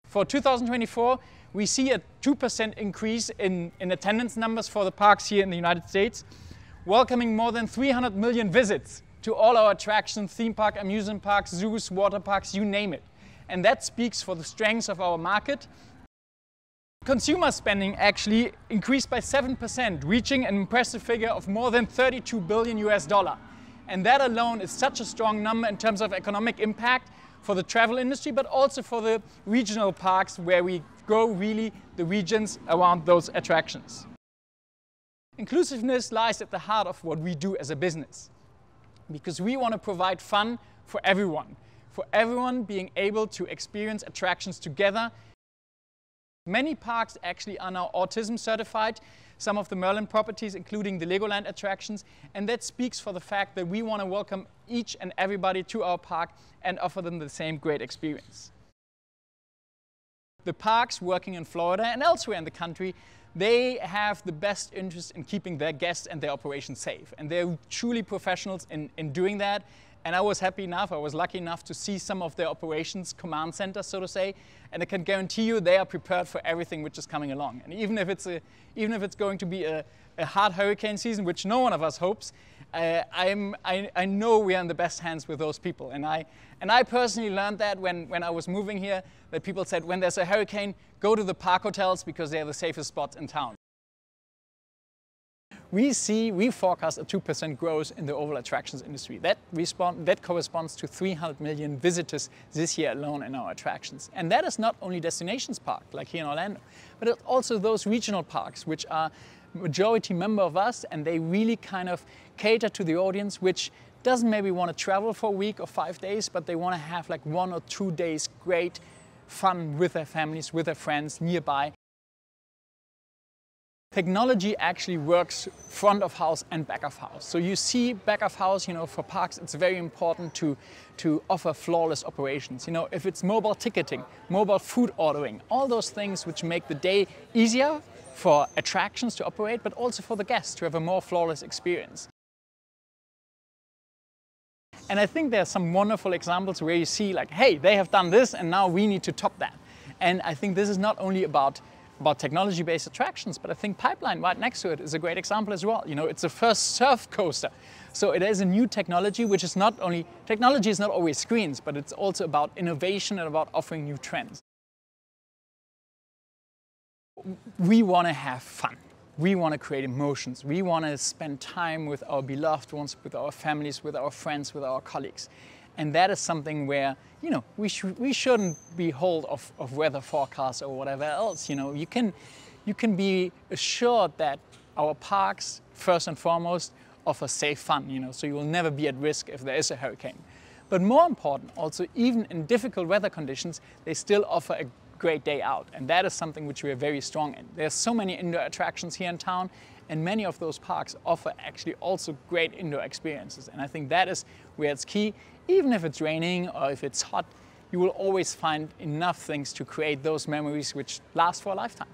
For 2024, we see a 2% increase in attendance numbers for the parks here in the United States, welcoming more than 300 million visits to all our attractions, theme park, amusement parks, zoos, water parks, you name it. And that speaks for the strengths of our market. Consumer spending actually increased by 7%, reaching an impressive figure of more than $32 billion US. And that alone is such a strong number in terms of economic impact for the travel industry, but also for the regional parks where we grow really the regions around those attractions. Inclusiveness lies at the heart of what we do as a business, because we want to provide fun for everyone being able to experience attractions together. Many parks actually are now autism certified, some of the Merlin properties, including the Legoland attractions, and that speaks for the fact that we want to welcome each and everybody to our park and offer them the same great experience. The parks working in Florida and elsewhere in the country, they have the best interest in keeping their guests and their operations safe, and they're truly professionals in doing that. And I was lucky enough to see some of their operations command centers, so to say, and I can guarantee you they are prepared for everything which is coming along. And even if it's going to be a hard hurricane season, which no one of us hopes, I know we are in the best hands with those people. And I personally learned that when I was moving here, that people said when there's a hurricane, go to the park hotels because they're the safest spots in town. We forecast a 2% growth in the overall attractions industry. That corresponds to 300 million visitors this year alone in our attractions. And that is not only destinations park, like here in Orlando, but it's also those regional parks, which are majority member of us, and they really kind of cater to the audience, which doesn't maybe want to travel for a week or 5 days, but they want to have like 1 or 2 days great fun with their families, with their friends nearby. Technology actually works front of house and back of house. So you see back of house, for parks, it's very important to offer flawless operations. If it's mobile ticketing, mobile food ordering, all those things which make the day easier for attractions to operate, but also for the guests to have a more flawless experience. And I think there are some wonderful examples where you see like, hey, they have done this and now we need to top that. And I think this is not only about technology-based attractions, but I think Pipeline right next to it is a great example as well. It's the first surf coaster. So it is a new technology, which is not only, technology is not always screens, but it's also about innovation and about offering new trends. We want to have fun. We want to create emotions. We want to spend time with our beloved ones, with our families, with our friends, with our colleagues. And that is something where, we shouldn't be hold of weather forecasts or whatever else. You can be assured that our parks, first and foremost, offer safe fun, so you will never be at risk if there is a hurricane. But more important, also, even in difficult weather conditions, they still offer a great day out. And that is something which we are very strong in. There's so many indoor attractions here in town, and many of those parks offer actually also great indoor experiences. And I think that is where it's key. Even if it's raining or if it's hot, you will always find enough things to create those memories which last for a lifetime.